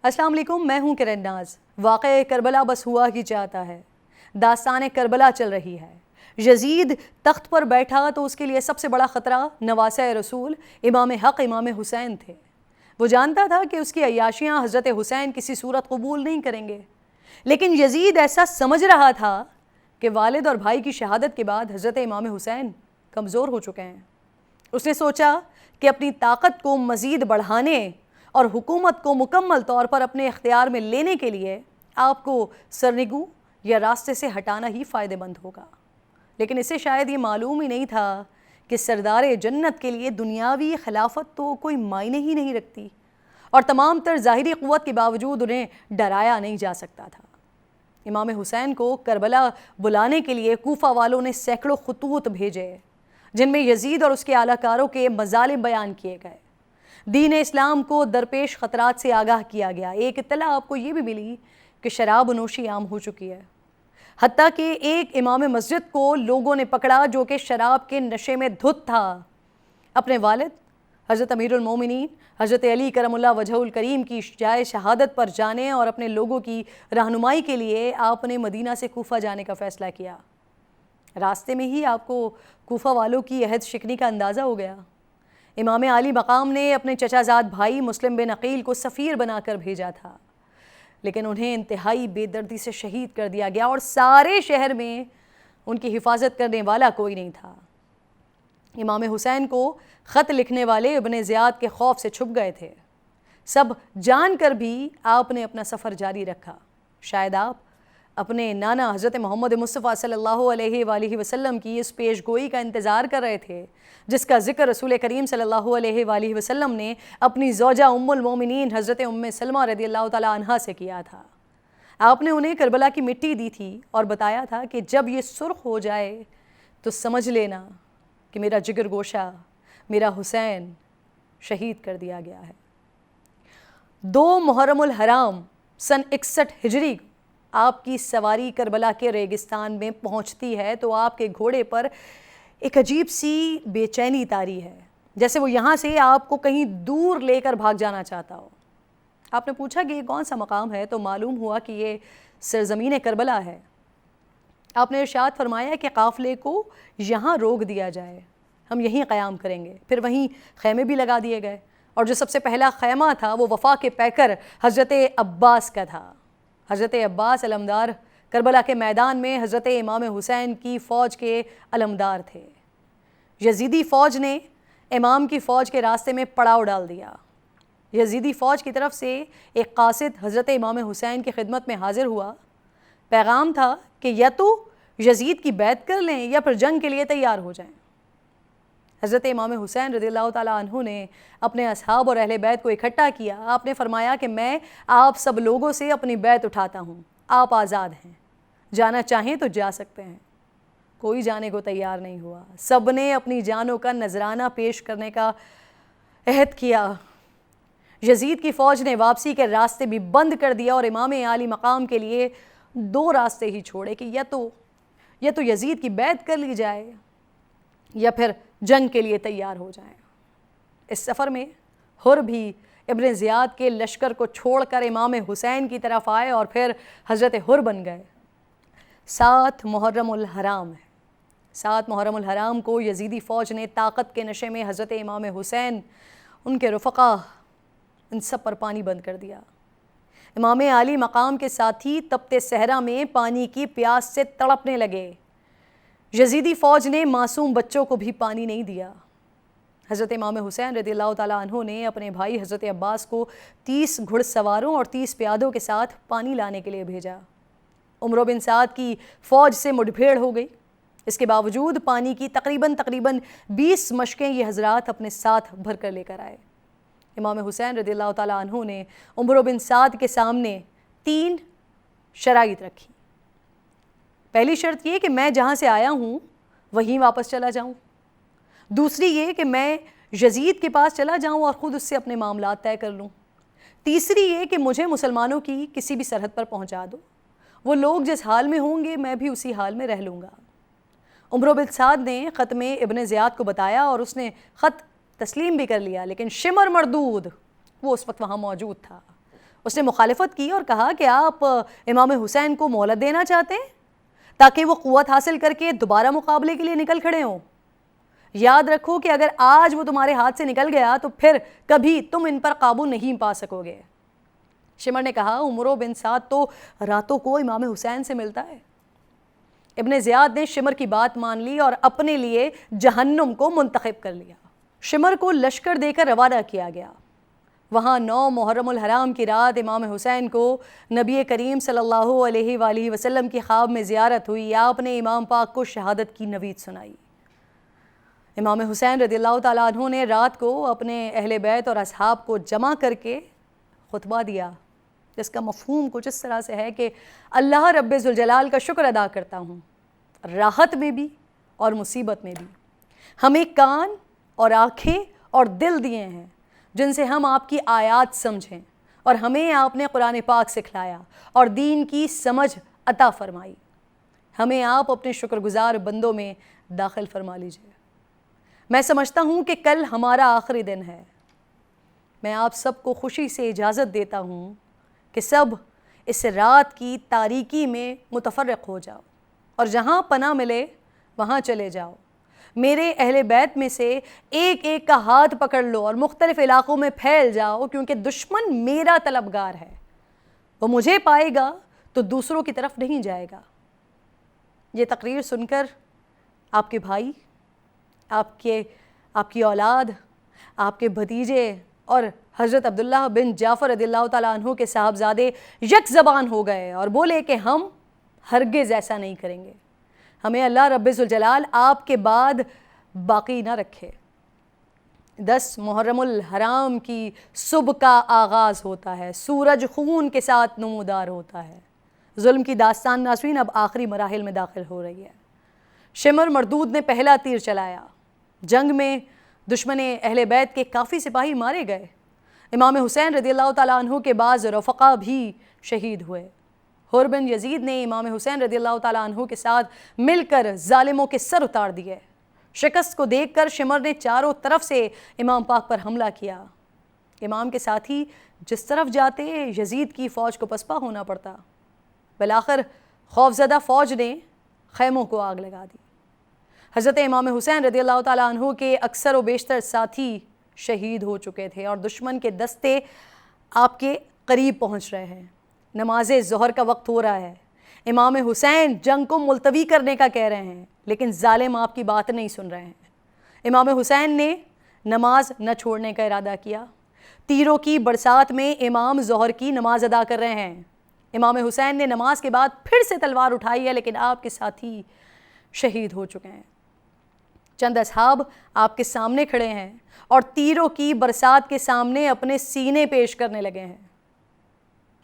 السلام علیکم، میں ہوں کرن ناز۔ واقعہ کربلا بس ہوا ہی چاہتا ہے، داستان کربلا چل رہی ہے۔ یزید تخت پر بیٹھا تو اس کے لیے سب سے بڑا خطرہ نواسہ رسول امام حق امام حسین تھے۔ وہ جانتا تھا کہ اس کی عیاشیاں حضرت حسین کسی صورت قبول نہیں کریں گے، لیکن یزید ایسا سمجھ رہا تھا کہ والد اور بھائی کی شہادت کے بعد حضرت امام حسین کمزور ہو چکے ہیں۔ اس نے سوچا کہ اپنی طاقت کو مزید بڑھانے اور حکومت کو مکمل طور پر اپنے اختیار میں لینے کے لیے آپ کو سرنگوں یا راستے سے ہٹانا ہی فائدہ مند ہوگا، لیکن اسے شاید یہ معلوم ہی نہیں تھا کہ سردار جنت کے لیے دنیاوی خلافت تو کوئی معنی ہی نہیں رکھتی اور تمام تر ظاہری قوت کے باوجود انہیں ڈرایا نہیں جا سکتا تھا۔ امام حسین کو کربلا بلانے کے لیے کوفہ والوں نے سینکڑوں خطوط بھیجے، جن میں یزید اور اس کے اعلی کاروں کے مظالم بیان کیے گئے۔ دین اسلام کو درپیش خطرات سے آگاہ کیا گیا۔ ایک اطلاع آپ کو یہ بھی ملی کہ شراب نوشی عام ہو چکی ہے، حتیٰ کہ ایک امام مسجد کو لوگوں نے پکڑا جو کہ شراب کے نشے میں دھت تھا۔ اپنے والد حضرت امیر المومنین حضرت علی کرم اللہ وجہہ الکریم کی جائے شہادت پر جانے اور اپنے لوگوں کی رہنمائی کے لیے آپ نے مدینہ سے کوفہ جانے کا فیصلہ کیا۔ راستے میں ہی آپ کو کوفہ والوں کی عہد شکنی کا اندازہ ہو گیا۔ امام عالی مقام نے اپنے چچا زاد بھائی مسلم بن عقیل کو سفیر بنا کر بھیجا تھا، لیکن انہیں انتہائی بے دردی سے شہید کر دیا گیا اور سارے شہر میں ان کی حفاظت کرنے والا کوئی نہیں تھا۔ امام حسین کو خط لکھنے والے ابن زیاد کے خوف سے چھپ گئے تھے۔ سب جان کر بھی آپ نے اپنا سفر جاری رکھا۔ شاید آپ اپنے نانا حضرت محمد مصطفیٰ صلی اللہ علیہ وآلہ وسلم کی اس پیش گوئی کا انتظار کر رہے تھے جس کا ذکر رسول کریم صلی اللہ علیہ وآلہ وسلم نے اپنی زوجہ ام المومنین حضرت ام سلمہ رضی اللہ تعالیٰ عنہا سے کیا تھا۔ آپ نے انہیں کربلا کی مٹی دی تھی اور بتایا تھا کہ جب یہ سرخ ہو جائے تو سمجھ لینا کہ میرا جگر گوشہ میرا حسین شہید کر دیا گیا ہے۔ 2 محرم الحرام سن 61 ہجری آپ کی سواری کربلا کے ریگستان میں پہنچتی ہے تو آپ کے گھوڑے پر ایک عجیب سی بے چینی طاری ہے، جیسے وہ یہاں سے آپ کو کہیں دور لے کر بھاگ جانا چاہتا ہو۔ آپ نے پوچھا کہ یہ کون سا مقام ہے تو معلوم ہوا کہ یہ سرزمین کربلا ہے۔ آپ نے ارشاد فرمایا کہ قافلے کو یہاں روک دیا جائے، ہم یہیں قیام کریں گے۔ پھر وہیں خیمے بھی لگا دیے گئے اور جو سب سے پہلا خیمہ تھا وہ وفا کے پیکر حضرت عباس کا تھا۔ حضرت عباس علمدار کربلا کے میدان میں حضرت امام حسین کی فوج کے علمدار تھے۔ یزیدی فوج نے امام کی فوج کے راستے میں پڑاؤ ڈال دیا۔ یزیدی فوج کی طرف سے ایک قاصد حضرت امام حسین کی خدمت میں حاضر ہوا۔ پیغام تھا کہ یا تو یزید کی بیعت کر لیں یا پھر جنگ کے لیے تیار ہو جائیں۔ حضرت امام حسین رضی اللہ تعالیٰ عنہ نے اپنے اصحاب اور اہل بیت کو اکٹھا کیا۔ آپ نے فرمایا کہ میں آپ سب لوگوں سے اپنی بیعت اٹھاتا ہوں، آپ آزاد ہیں، جانا چاہیں تو جا سکتے ہیں۔ کوئی جانے کو تیار نہیں ہوا، سب نے اپنی جانوں کا نذرانہ پیش کرنے کا عہد کیا۔ یزید کی فوج نے واپسی کے راستے بھی بند کر دیا اور امام عالی مقام کے لیے 2 راستے ہی چھوڑے کہ یا تو یزید کی بیعت کر لی جائے یا پھر جنگ کے لیے تیار ہو جائیں۔ اس سفر میں حر بھی ابن زیاد کے لشکر کو چھوڑ کر امام حسین کی طرف آئے اور پھر حضرت حر بن گئے۔ 7 محرم الحرام ہے۔ 7 محرم الحرام کو یزیدی فوج نے طاقت کے نشے میں حضرت امام حسین، ان کے رفقا، ان سب پر پانی بند کر دیا۔ امام عالی مقام کے ساتھی تپتے صحرا میں پانی کی پیاس سے تڑپنے لگے۔ یزیدی فوج نے معصوم بچوں کو بھی پانی نہیں دیا۔ حضرت امام حسین رضی اللہ تعالیٰ عنہ نے اپنے بھائی حضرت عباس کو 30 گھڑ سواروں اور 30 پیادوں کے ساتھ پانی لانے کے لیے بھیجا۔ عمرو بن سعد کی فوج سے مٹبھیڑ ہو گئی۔ اس کے باوجود پانی کی تقریباً 20 مشکیں یہ حضرات اپنے ساتھ بھر کر لے کر آئے۔ امام حسین رضی اللہ تعالیٰ عنہ نے عمرو بن سعد کے سامنے 3 شرائط رکھی۔ پہلی شرط یہ کہ میں جہاں سے آیا ہوں وہیں واپس چلا جاؤں۔ دوسری یہ کہ میں یزید کے پاس چلا جاؤں اور خود اس سے اپنے معاملات طے کر لوں۔ تیسری یہ کہ مجھے مسلمانوں کی کسی بھی سرحد پر پہنچا دو، وہ لوگ جس حال میں ہوں گے میں بھی اسی حال میں رہ لوں گا۔ عمرو بن سعد نے خط میں ابن زیاد کو بتایا اور اس نے خط تسلیم بھی کر لیا، لیکن شمر مردود وہ اس وقت وہاں موجود تھا۔ اس نے مخالفت کی اور کہا کہ آپ امام حسین کو مہلت دینا چاہتے ہیں تاکہ وہ قوت حاصل کر کے دوبارہ مقابلے کے لیے نکل کھڑے ہوں. یاد رکھو کہ اگر آج وہ تمہارے ہاتھ سے نکل گیا تو پھر کبھی تم ان پر قابو نہیں پا سکو گے. شمر نے کہا عمرو بن سعد تو راتوں کو امام حسین سے ملتا ہے. ابن زیاد نے شمر کی بات مان لی اور اپنے لیے جہنم کو منتخب کر لیا. شمر کو لشکر دے کر روانہ کیا گیا. وہاں 9 محرم الحرام کی رات امام حسین کو نبی کریم صلی اللہ علیہ وآلہ وسلم کی خواب میں زیارت ہوئی. آپ نے امام پاک کو شہادت کی نوید سنائی. امام حسین رضی اللہ تعالیٰ عنہ نے رات کو اپنے اہل بیت اور اصحاب کو جمع کر کے خطبہ دیا، جس کا مفہوم کچھ اس طرح سے ہے کہ اللہ رب ذوالجلال کا شکر ادا کرتا ہوں، راحت میں بھی اور مصیبت میں بھی. ہمیں کان اور آنکھیں اور دل دیے ہیں جن سے ہم آپ کی آیات سمجھیں، اور ہمیں آپ نے قرآن پاک سکھلایا اور دین کی سمجھ عطا فرمائی. ہمیں آپ اپنے شکر گزار بندوں میں داخل فرما لیجئے. میں سمجھتا ہوں کہ کل ہمارا آخری دن ہے. میں آپ سب کو خوشی سے اجازت دیتا ہوں کہ سب اس رات کی تاریکی میں متفرق ہو جاؤ اور جہاں پناہ ملے وہاں چلے جاؤ. میرے اہل بیت میں سے ایک ایک کا ہاتھ پکڑ لو اور مختلف علاقوں میں پھیل جاؤ، کیونکہ دشمن میرا طلبگار ہے. وہ مجھے پائے گا تو دوسروں کی طرف نہیں جائے گا. یہ تقریر سن کر آپ کے بھائی، آپ کی اولاد، آپ کے بھتیجے اور حضرت عبداللہ بن جعفر رضی اللہ تعالیٰ عنہ کے صاحبزادے یک زبان ہو گئے اور بولے کہ ہم ہرگز ایسا نہیں کریں گے. ہمیں اللہ رب ذوالجلال آپ کے بعد باقی نہ رکھے. 10 محرم الحرام کی صبح کا آغاز ہوتا ہے، سورج خون کے ساتھ نمودار ہوتا ہے. ظلم کی داستان ناظرین اب آخری مراحل میں داخل ہو رہی ہے. شمر مردود نے پہلا تیر چلایا. جنگ میں دشمن اہل بیت کے کافی سپاہی مارے گئے. امام حسین رضی اللہ تعالیٰ عنہ کے بعض رفقا بھی شہید ہوئے. حر بن یزید نے امام حسین رضی اللہ تعالیٰ عنہ کے ساتھ مل کر ظالموں کے سر اتار دیے. شکست کو دیکھ کر شمر نے چاروں طرف سے امام پاک پر حملہ کیا. امام کے ساتھی جس طرف جاتے یزید کی فوج کو پسپا ہونا پڑتا. بالآخر خوفزدہ فوج نے خیموں کو آگ لگا دی. حضرت امام حسین رضی اللہ تعالیٰ عنہ کے اکثر و بیشتر ساتھی شہید ہو چکے تھے اور دشمن کے دستے آپ کے قریب پہنچ رہے ہیں. نماز ظہر کا وقت ہو رہا ہے. امام حسین جنگ کو ملتوی کرنے کا کہہ رہے ہیں، لیکن ظالم آپ کی بات نہیں سن رہے ہیں. امام حسین نے نماز نہ چھوڑنے کا ارادہ کیا. تیروں کی برسات میں امام ظہر کی نماز ادا کر رہے ہیں. امام حسین نے نماز کے بعد پھر سے تلوار اٹھائی ہے، لیکن آپ کے ساتھی شہید ہو چکے ہیں. چند اصحاب آپ کے سامنے کھڑے ہیں اور تیروں کی برسات کے سامنے اپنے سینے پیش کرنے لگے ہیں.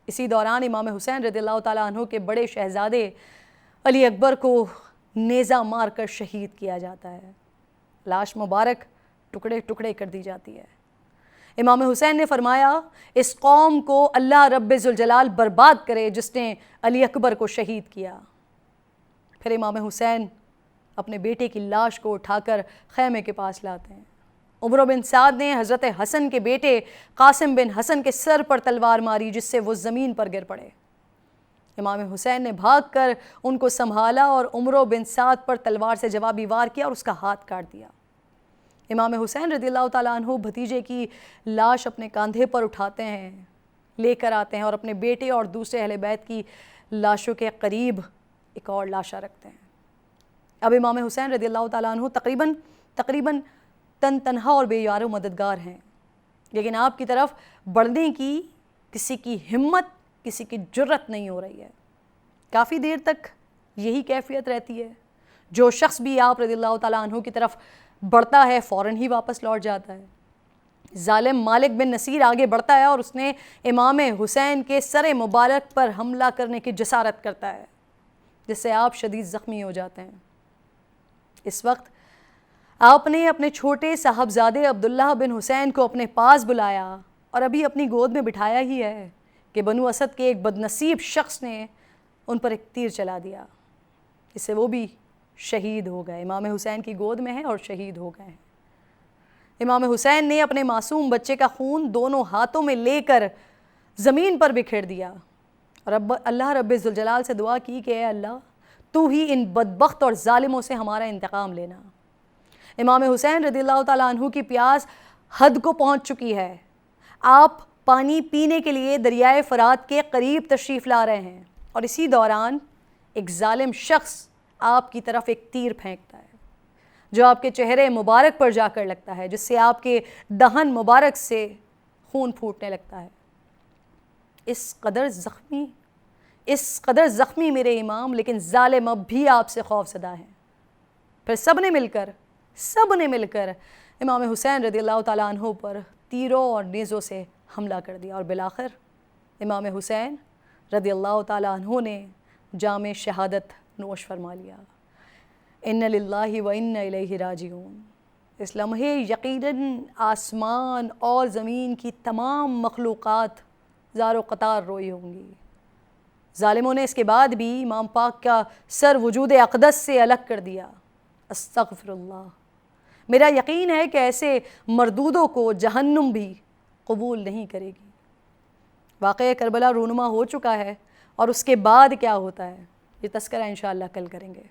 اسی دوران امام حسین رضی اللہ تعالیٰ عنہ کے بڑے شہزادے علی اکبر کو نیزہ مار کر شہید کیا جاتا ہے. لاش مبارک ٹکڑے ٹکڑے کر دی جاتی ہے. امام حسین نے فرمایا اس قوم کو اللہ رب ذوالجلال برباد کرے جس نے علی اکبر کو شہید کیا. پھر امام حسین اپنے بیٹے کی لاش کو اٹھا کر خیمے کے پاس لاتے ہیں. عمرو بن سعد نے حضرت حسن کے بیٹے قاسم بن حسن کے سر پر تلوار ماری جس سے وہ زمین پر گر پڑے. امام حسین نے بھاگ کر ان کو سنبھالا اور عمرو بن سعد پر تلوار سے جوابی وار کیا اور اس کا ہاتھ کاٹ دیا. امام حسین رضی اللہ تعالیٰ عنہ بھتیجے کی لاش اپنے کاندھے پر اٹھاتے ہیں، لے کر آتے ہیں اور اپنے بیٹے اور دوسرے اہل بیت کی لاشوں کے قریب ایک اور لاشا رکھتے ہیں. اب امام حسین رضی اللہ تعالیٰ عنہ تقریباً تنہا اور بے یار و مددگار ہیں، لیکن آپ کی طرف بڑھنے کی کسی کی ہمت، کسی کی جرت نہیں ہو رہی ہے. کافی دیر تک یہی کیفیت رہتی ہے. جو شخص بھی آپ رضی اللہ تعالیٰ عنہ کی طرف بڑھتا ہے فوراً ہی واپس لوٹ جاتا ہے. ظالم مالک بن نصیر آگے بڑھتا ہے اور اس نے امام حسین کے سر مبارک پر حملہ کرنے کی جسارت کرتا ہے، جس سے آپ شدید زخمی ہو جاتے ہیں. اس وقت آپ نے اپنے چھوٹے صاحبزادے عبداللہ بن حسین کو اپنے پاس بلایا اور ابھی اپنی گود میں بٹھایا ہی ہے کہ بنو اسد کے ایک بدنصیب شخص نے ان پر ایک تیر چلا دیا، اس سے وہ بھی شہید ہو گئے. امام حسین کی گود میں ہیں اور شہید ہو گئے ہیں. امام حسین نے اپنے معصوم بچے کا خون دونوں ہاتھوں میں لے کر زمین پر بکھیر دیا، اور اللہ رب ذوالجلال سے دعا کی کہ اے اللہ تو ہی ان بدبخت اور ظالموں سے ہمارا انتقام لینا۔ امام حسین رضی اللہ تعالیٰ عنہ کی پیاس حد کو پہنچ چکی ہے، آپ پانی پینے کے لیے دریائے فرات کے قریب تشریف لا رہے ہیں، اور اسی دوران ایک ظالم شخص آپ کی طرف ایک تیر پھینکتا ہے جو آپ کے چہرے مبارک پر جا کر لگتا ہے، جس سے آپ کے دہن مبارک سے خون پھوٹنے لگتا ہے۔ اس قدر زخمی میرے امام، لیکن ظالم اب بھی آپ سے خوف زدہ ہیں۔ پھر سب نے مل کر امام حسین رضی اللہ تعالیٰ عنہ پر تیروں اور نیزوں سے حملہ کر دیا، اور بالآخر امام حسین رضی اللہ تعالیٰ عنہ نے جام شہادت نوش فرما لیا۔ ان للہ و انا الیہ راجعون۔ اس لمحے یقیناً آسمان اور زمین کی تمام مخلوقات زار و قطار روئی ہوں گی۔ ظالموں نے اس کے بعد بھی امام پاک کا سر وجود اقدس سے الگ کر دیا۔ استغفر اللہ۔ میرا یقین ہے کہ ایسے مردودوں کو جہنم بھی قبول نہیں کرے گی۔ واقعہ کربلا رونما ہو چکا ہے، اور اس کے بعد کیا ہوتا ہے یہ تذکرہ انشاءاللہ کل کریں گے۔